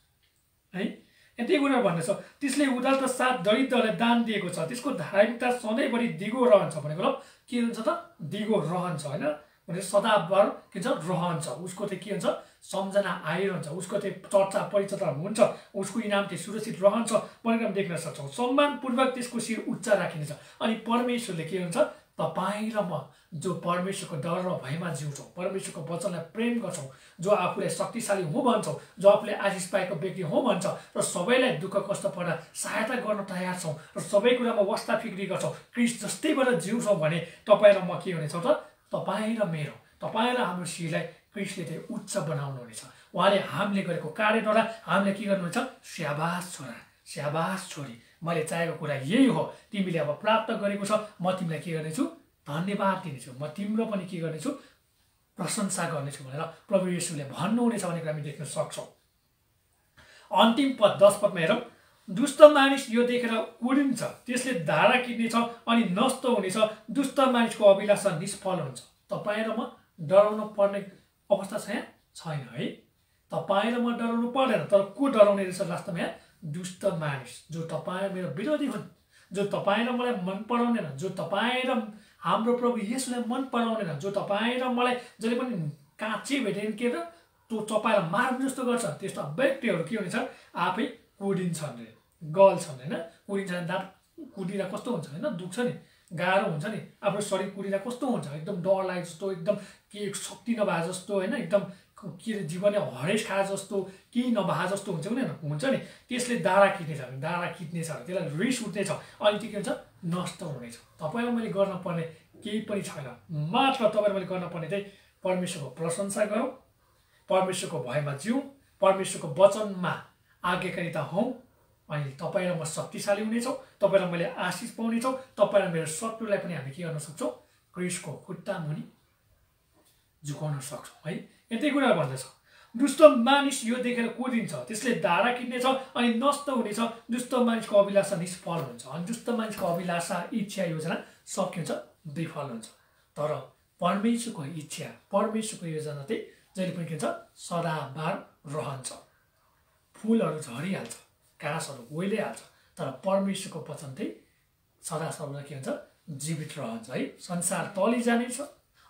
Speaker 1: है। यति कुरा भन्दैछ, त्यसले उदारता साथ दरिद्रलाई दान दिएको छ, त्यसको धार्मिकता सधैँभरि दिगो रहन्छ भनेको मतलब के हुन्छ त, दिगो रहन्छ होइन भने सदाभर के हुन्छ रहन्छ। उसको चाहिँ के हुन्छ, सम्झना आइरहन्छ, उसको चाहिँ चर्चा परिचर्चा हुन्छ, उसको इनाम चाहिँ सुरक्षित रहन्छ भनेर हामी देख्न सक्छौँ। सम्मानपूर्वक त्यसको शिर उच्च राखिनेछ। अनि परमेश्वरले के हुन्छ, तपाईँ र म जो परमेश्वरको डर र भयमा जिउँछौँ, परमेश्वरको वचनलाई प्रेम गर्छौँ, जो आफूलाई शक्तिशाली हो भन्छौँ, जो आफूले आशिष पाएको व्यक्ति हो भन्छ र सबैलाई दुःख कष्ट पर्दा सहायता गर्न तयार छौँ र सबै कुरामा वास्ता फिक्री गर्छौँ, क्रिस्ट जस्तैबाट जिउँछौँ भने तपाईँ र म के हुनेछौँ त, तपाईँ र मेरो, तपाईँ र हाम्रो शिरलाई क्रिस्टले चाहिँ उच्च बनाउनु हुनेछ। उहाँले हामीले गरेको कार्यद्वारा हामीले के गर्नुहुन्छ, स्याबास छोरा, स्याबास छोरी, मैले चाहेको कुरा यही हो, तिमीले अब प्राप्त गरेको छ, म तिमीलाई के गर्नेछु, धन्यवाद दिनेछु, म तिम्रो पनि के गर्नेछु, प्रशंसा गर्नेछु भनेर प्रभु येशूले भन्नुहुनेछ भनेर हामी देख्न सक्छौँ। अन्तिम पद 10 पदमा हेरौँ, दुष्ट मानिस यो देखेर उडिन्छ, त्यसले धारा किन्नेछ अनि नष्ट हुनेछ, दुष्ट मानिसको अभिलाषा निष्फल हुन्छ। तपाईँ र म डराउनु पर्ने अवस्था छ यहाँ छैन है। तपाईँ र म डराउनु पर्दैन, तर को डराउने रहेछ वास्तवमा यहाँ, दुष्ट मानिस जो तपाईँ मेरो विरोधी हुन्, जो तपाईँ र मलाई मन पराउँदैन, जो तपाईँ र हाम्रो प्रभु येशूलाई मन पराउँदैन, जो तपाईँ र मलाई जहिले पनि काँचे भेटेन के र त्यो तपाईँलाई मार्नु जस्तो गर्छ, त्यस्तो व्यक्तिहरू के हुनेछ, आफै कुदिन्छन् रे, गल्छन् होइन। कुदिन्छ भने दाँत कुदिँदा कस्तो हुन्छ होइन, दुख्छ नि, गाह्रो हुन्छ नि, आफ्नो शरीर कुदिँदा कस्तो हुन्छ, एकदम डर लागे जस्तो, एकदम के शक्ति नभए जस्तो होइन, एकदम के जीवनले हरेस खाए जस्तो, केही नभए जस्तो हुन्छ नि, हुन्छ नि। त्यसले दारा खिच्नेछ, दारा खिच्नेछ, त्यसलाई रिस उठ्नेछ, अनि त्यो के हुन्छ, नष्ट हुनेछ। तपाईँलाई मैले गर्न पर्ने केही पनि छैन, मात्र तपाईँलाई मैले गर्न पर्ने चाहिँ परमेश्वरको प्रशंसा गरौँ, परमेश्वरको भयमा जिउँ, परमेश्वरको वचनमा आज्ञाकारिता हौँ, अनि तपाईँ र म शक्तिशाली हुनेछौँ, तपाईँ र मैले आशिष पाउनेछौँ, तपाईँ र मेरो शत्रुलाई पनि हामी के गर्न सक्छौँ, क्रिस्टको खुट्टा मुनि झुकाउन सक्छौँ है। यतै कुरा भन्दछ, दुष्ट मानिस यो देखेर कुदिन्छ, त्यसले धारा किन्नेछ अनि नष्ट हुनेछ, दुष्ट मानिसको अभिलाषा निष्फल हुन्छ। अनि दुष्ट मानिसको अभिलाषा, इच्छा, योजना सब के हुन्छ, विफल हुन्छ। तर परमेश्वरको इच्छा, परमेश्वरको योजना चाहिँ जहिले पनि के हुन्छ, सदाबार रहन्छ। फुलहरू झरिहाल्छ, घाँसहरू ओइलिहाल्छ, तर परमेश्वरको वचन चाहिँ सदा सर्वदा के हुन्छ, जीवित रहन्छ है। संसार टली जानेछ,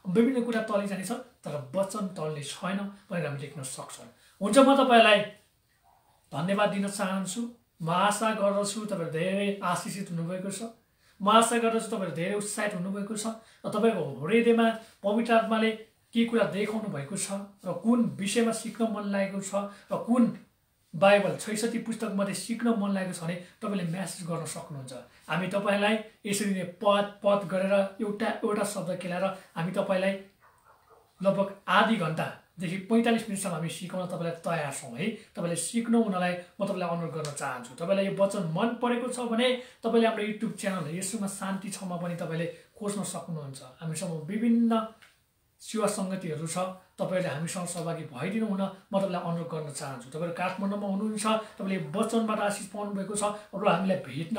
Speaker 1: विभिन्न कुरा टली जानेछ, तर वचन टल्ने छैन भनेर हामी देख्न सक्छौँ। हुन्छ, म तपाईँलाई धन्यवाद दिन चाहन्छु। म आशा गर्दछु तपाईँहरू धेरै आशिषित हुनुभएको छ, म आशा गर्दछु तपाईँहरू धेरै उत्साहित हुनुभएको छ र तपाईँको हृदयमा पवित्र आत्माले के कुरा देखाउनु भएको छ र कुन विषयमा सिक्न मन लागेको छ र कुन बाइबल 66 पुस्तकमध्ये सिक्न मन लागेको छ भने तपाईँले म्यासेज गर्न सक्नुहुन्छ। हामी तपाईँलाई यसरी नै पद गरेर एउटा शब्द खेलाएर हामी तपाईँलाई लगभग आधी घन्टादेखि 45 मिनटसम्म हामी सिकाउन तपाईँलाई तयार छौँ है। तपाईँले सिक्नु हुनलाई म तपाईँलाई अनुरोध गर्न चाहन्छु। तपाईँलाई यो वचन मन परेको छ भने तपाईँले हाम्रो युट्युब च्यानल यसोमा शान्ति छमा पनि तपाईँले खोज्न सक्नुहुन्छ। हामीसँग विभिन्न सेवा सङ्गतिहरू छ, तपाईँहरूले हामीसँग सहभागी भइदिनु हुन म तपाईँलाई अनुरोध गर्न चाहन्छु। तपाईँहरू काठमाडौँमा हुनुहुन्छ, तपाईँले वचनबाट आशिष पाउनुभएको छ र हामीलाई भेट्न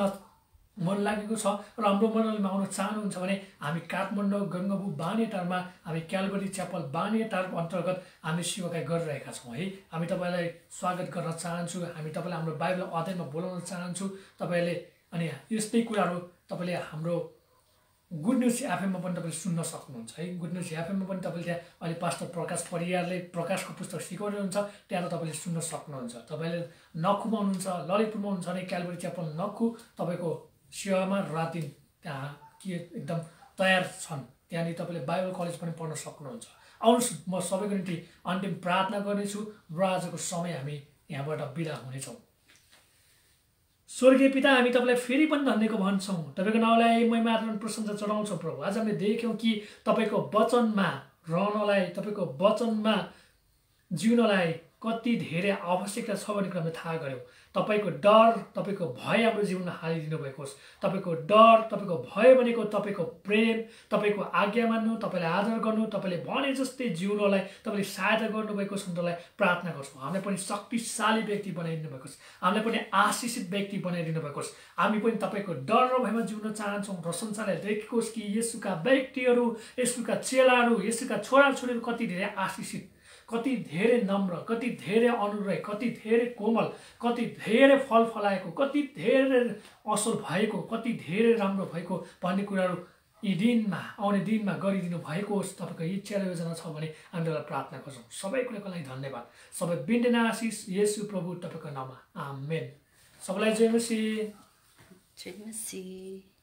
Speaker 1: मन लागेको छ र हाम्रो मण्डलीमा आउन चाहनुहुन्छ भने हामी काठमाडौँ गङ्गाबु बानेटारमा हामी क्यालबरी च्यापल बानेटार अन्तर्गत हामी सेवाकाई गरिरहेका छौँ है। हामी तपाईँलाई स्वागत गर्न चाहन्छु। हामी तपाईँलाई हाम्रो बाइबल अध्ययनमा बोलाउन चाहन्छु तपाईँले। अनि यस्तै कुराहरू तपाईँले हाम्रो गुड न्युज एफएममा पनि तपाईँले सुन्न सक्नुहुन्छ है। गुड न्युज एफएममा पनि तपाईँले त्यहाँ अहिले पास्टर प्रकाश परियारले प्रकाशको पुस्तक सिकाउनुहुन्छ, त्यहाँ तपाईँले सुन्न सक्नुहुन्छ। तपाईँले नखुमा हुनुहुन्छ, ललितपुरमा हुनुहुन्छ भने क्यालबरी च्यापल नखु तपाईँको सेवामा रात दिन त्यहाँ के एकदम तयार छन्, त्यहाँनिर तपाईँले बाइबल कलेज पनि पढ्न सक्नुहुन्छ। आउनुहोस्, म सबैको निम्ति अन्तिम प्रार्थना गर्नेछु र आजको समय हामी यहाँबाट बिदा हुनेछौँ। स्वर्गीय पिता, हामी तपाईँलाई फेरि पनि धन्यवाद भन्छौँ। तपाईँको नाउँलाई महिमा आदर प्रशंसा चढाउँछौँ प्रभु। आज हामीले देख्यौँ कि तपाईँको वचनमा रहनलाई, तपाईँको वचनमा जिउनलाई कति धेरै आवश्यकता छ भन्ने कुरा हामीले थाहा गऱ्यौँ। तपाईँको डर, तपाईँको भय हाम्रो जीवनमा हालिदिनु भएको होस्। तपाईँको डर, तपाईँको भय भनेको तपाईँको प्रेम, तपाईँको आज्ञा मान्नु, तपाईँलाई आदर गर्नु, तपाईँले भने जस्तै जिउनलाई तपाईँले सहायता गर्नुभएको छ भनेरलाई प्रार्थना गर्छौँ। हामीलाई पनि शक्तिशाली व्यक्ति बनाइदिनु भएको छ, हामीलाई पनि आशिषित व्यक्ति बनाइदिनु भएको छ। हामी पनि तपाईँको डर र भयमा जिउन चाहन्छौँ र संसारले देखोस् कि येशूका व्यक्तिहरू, येशूका चेलाहरू, येशूका छोराछोरीहरू कति धेरै आशिषित, कति धेरै नम्र, कति धेरै अनुग्रही, कति धेरै कोमल, कति धेरै फल फलाएको, कति धेरै असल भएको, कति धेरै राम्रो भएको भन्ने कुराहरू यी दिनमा, आउने दिनमा गरिदिनु भएको होस्। तपाईँको इच्छा र योजना छ भने हामी तपाईँलाई प्रार्थना गर्छौँ। सबै कुराको लागि धन्यवाद। सबै बिन्दैन आशिष येशू प्रभु तपाईँको नाममा, आमेन। सबैलाई जय मसीह।
Speaker 2: जय मसीह।